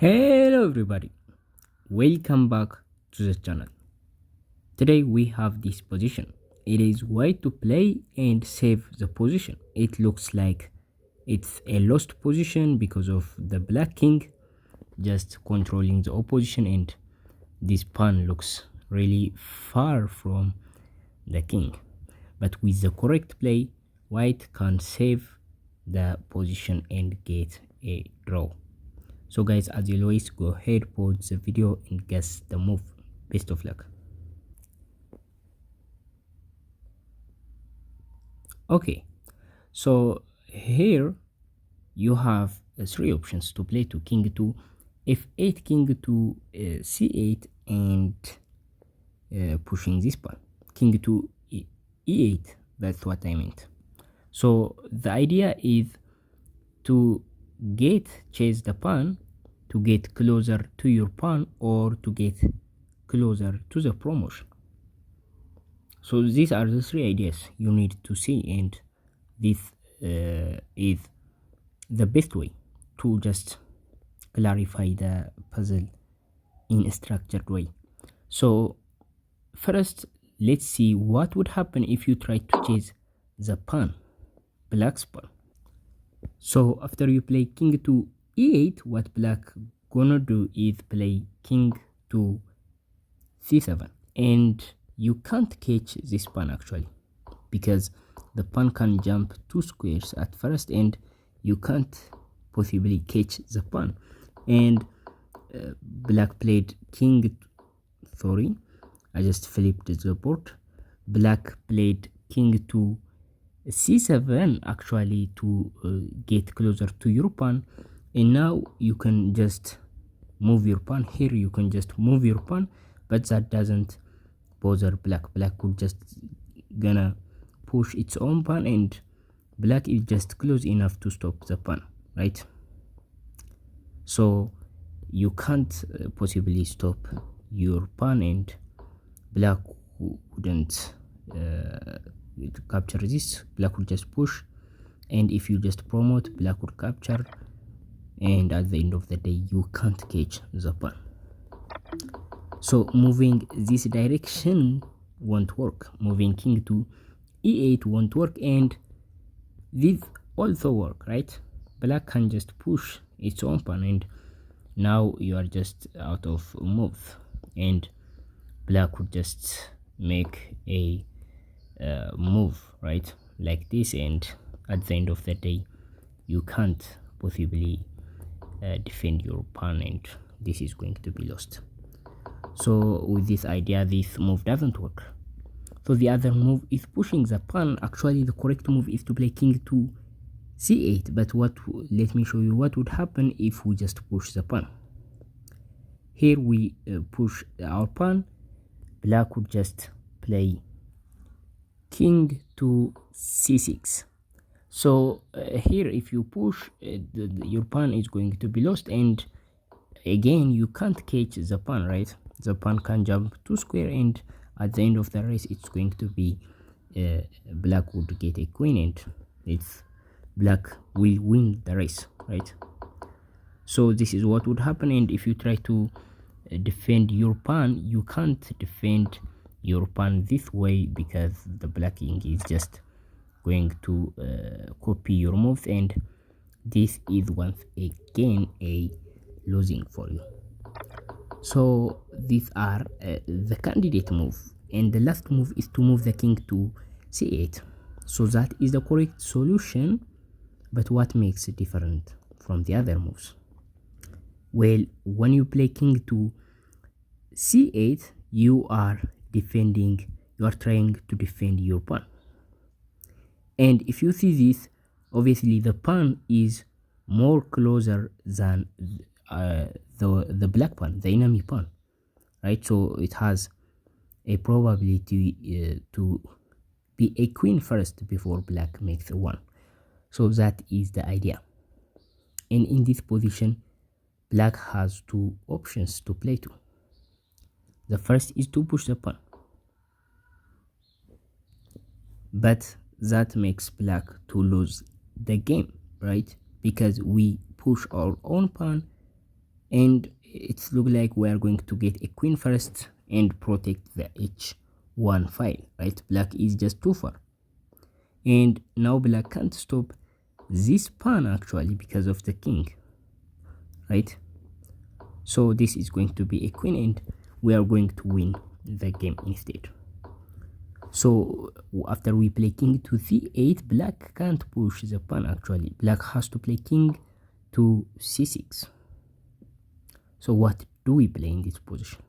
Hello everybody, welcome back to the channel. Today we have this position. It is white to play and save the position. It looks like it's a lost position because of the black king just controlling the opposition, and this pawn looks really far from the king. But with the correct play, white can save the position and get a draw. So guys, as always, go ahead, pause the video and guess the move. Best of luck. Okay, so here you have three options to play: to king to f8, king to c8, and pushing this pawn, king to e8. That's what I meant. So the idea is to chase the pawn, to get closer to your pawn, or to get closer to the promotion. So these are the three ideas you need to see, and this is the best way to just clarify the puzzle in a structured way. So first, let's see what would happen if you try to chase the pawn, black's pawn. So after you play king to e8, what black gonna do is play king to c7, and you can't catch this pawn actually, because the pawn can jump two squares at first and you can't possibly catch the pawn. And black played sorry, I just flipped the board. Black played king to c7 actually to get closer to your pawn, and now you can just move your pawn. Here you can just move your pawn, but that doesn't bother black. Black would just gonna push its own pawn, and black is just close enough to stop the pawn, right? So you can't possibly stop your pawn, and black wouldn't capture this. Black will just push, and if you just promote, black would capture, and at the end of the day you can't catch the pawn. So moving this direction won't work. Moving king to e8 won't work, and this also work, right? Black can just push its own pawn, and now you are just out of moves, and black would just make a move, right, like this, and at the end of the day you can't possibly defend your pawn, and this is going to be lost. So with this idea, this move doesn't work. So the other move is pushing the pawn. Actually the correct move is to play king to c8, but let me show you what would happen if we just push the pawn. Here we push our pawn. Black would just play king to c6. So here if you push, your pawn is going to be lost, and again you can't catch the pawn, right? The pawn can jump two square, and at the end of the race it's going to be black would get a queen, and it's black will win the race, right? So this is what would happen. And if you try to defend your pawn, you can't defend your pawn this way, because the black king is just going to copy your moves, and this is once again a losing for you. So these are the candidate move, and the last move is to move the king to c8. So that is the correct solution. But what makes it different from the other moves? Well, when you play king to c8, you are trying to defend your pawn. And if you see this, obviously the pawn is more closer than the black pawn, the enemy pawn, right? So it has a probability to be a queen first before black makes a one. So that is the idea. And in this position, black has two options to play to. The first is to push the pawn, but that makes black to lose the game, right? Because we push our own pawn and it's look like we are going to get a queen first and protect the h1 file, right? Black is just too far, and now black can't stop this pawn actually because of the king, right? So this is going to be a queen and we are going to win the game instead. So after we play king to c8, black can't push the pawn actually. Black has to play king to c6. So what do we play in this position?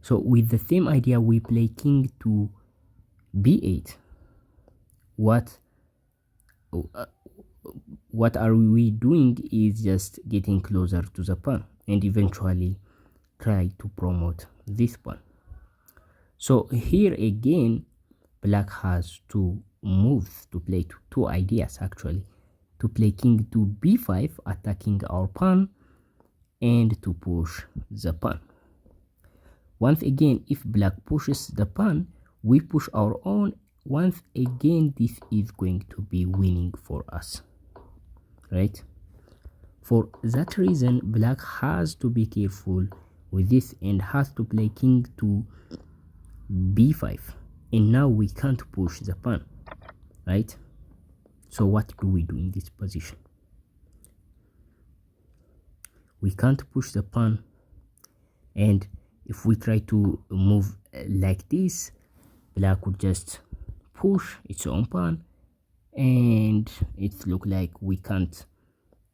So with the same idea, we play king to b8. What are we doing is just getting closer to the pawn and eventually try to promote this pawn. So here again, black has to move to play two ideas actually, to play king to b5, attacking our pawn, and to push the pawn. Once again, if black pushes the pawn, we push our own. Once again, this is going to be winning for us, right? For that reason, black has to be careful with this and has to play king to b5, and now we can't push the pawn, right? So what do we do in this position? We can't push the pawn, and if we try to move like this, black would just push its own pawn, and it look like we can't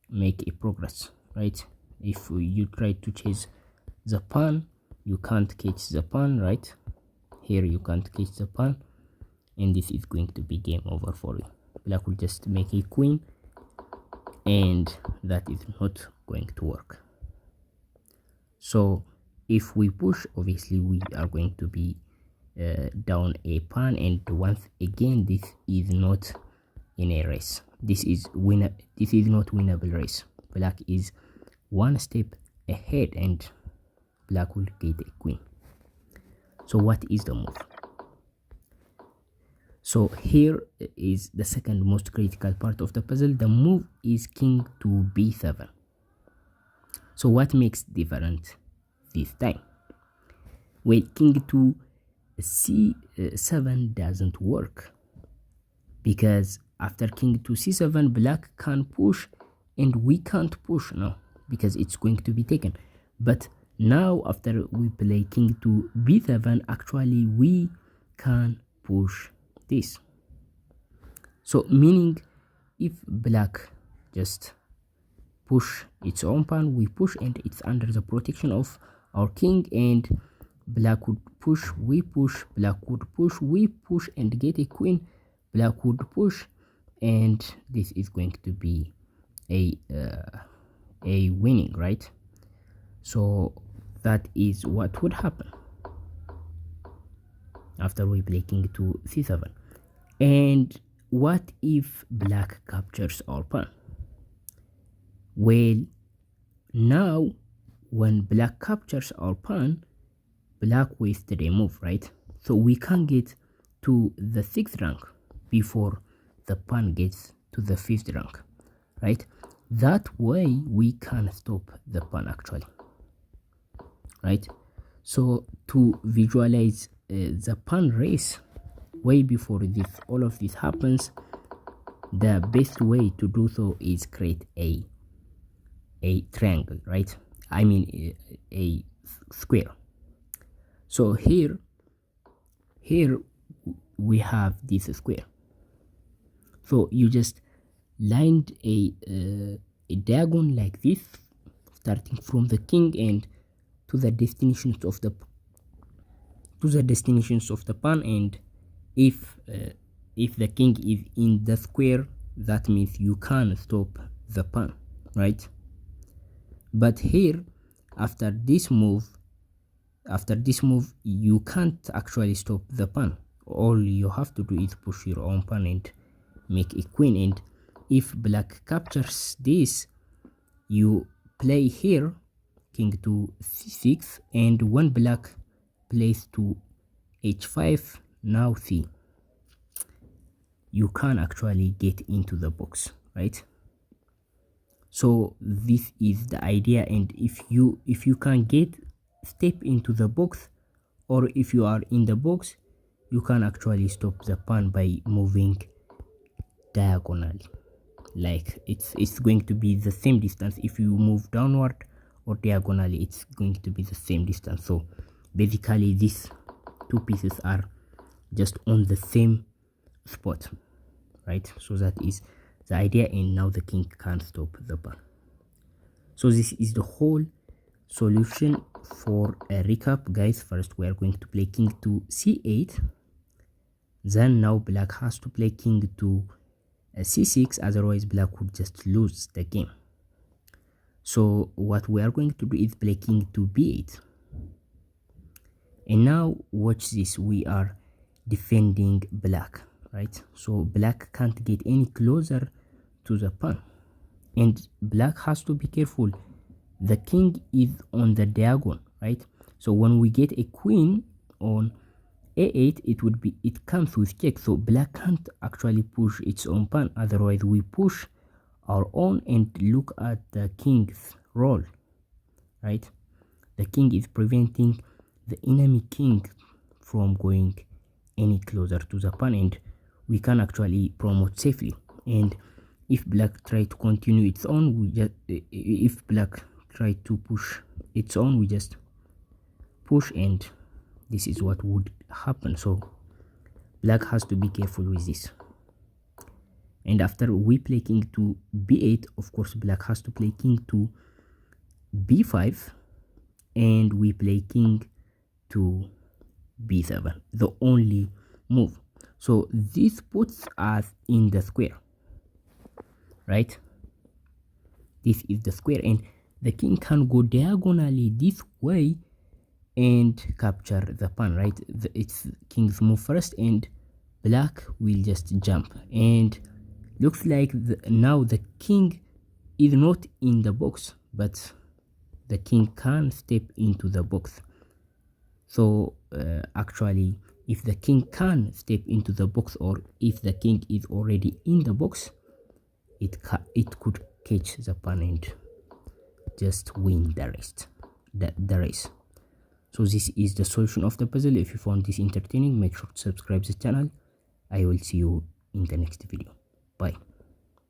make a progress, right? If you try to chase the pawn, you can't catch the pawn, right? Here you can't catch the pawn, and this is going to be game over for you. Black will just make a queen, and that is not going to work. So if we push, obviously we are going to be down a pawn, and once again, this is not in a race. This is not winnable race. Black is one step ahead, and black will get a queen. So what is the move? So here is the second most critical part of the puzzle. The move is king to b7. So what makes different this time? Well, king to c7 doesn't work, because after king to c7, black can push, and we can't push now because it's going to be taken. But now after we play king to b7, actually we can push this. So meaning, if black just push its own pawn, we push, and it's under the protection of our king, and black would push, we push, black would push, we push, and get a queen. Black would push, and this is going to be a winning, right? So that is what would happen after we play king to c7. And what if black captures our pawn? Well, now when black captures our pawn, black wasted a move, right? So we can get to the 6th rank before the pawn gets to the 5th rank, right? That way we can stop the pawn actually, right? So to visualize the pawn race way before all of this happens, the best way to do so is create a triangle, right? I mean a square. So here we have this square. So you just lined a diagonal like this, starting from the king and to the destinations of the pawn. And if the king is in the square, that means you can stop the pawn, right? But here, after this move, you can't actually stop the pawn. All you have to do is push your own pawn and make a queen. And if black captures this, you play here king to c6, and when black plays to h5, now c, you can actually get into the box, right? So this is the idea, and if you can get step into the box, or if you are in the box, you can actually stop the pawn by moving diagonally. Like it's going to be the same distance. If you move downward or diagonally, it's going to be the same distance. So basically these two pieces are just on the same spot, right? So that is the idea, and now the king can't stop the pawn. So this is the whole solution. For a recap, guys, first we are going to play king to c8, then now black has to play king to c6, otherwise black would just lose the game. So what we are going to do is play king to b8, and now watch this, we are defending black, right? So black can't get any closer to the pawn, and black has to be careful. The king is on the diagonal, right? So when we get a queen on a8, it comes with check, so black can't actually push its own pawn, otherwise we push our own. And look at the king's role, right? The king is preventing the enemy king from going any closer to the pawn, and we can actually promote safely. And if black try to continue its own, if black try to push its own, we just push, and this is what would happen. So black has to be careful with this. And after we play king to b8, of course black has to play king to b5, and we play king to b7, the only move. So this puts us in the square, right? This is the square, and the king can go diagonally this way and capture the pawn, right? It's king's move first, and black will just jump, and looks like now the king is not in the box, but the king can step into the box. So actually, if the king can step into the box, or if the king is already in the box, it could catch the pawn and just win the race. So this is the solution of the puzzle. If you found this entertaining, make sure to subscribe to the channel. I will see you in the next video. Bye.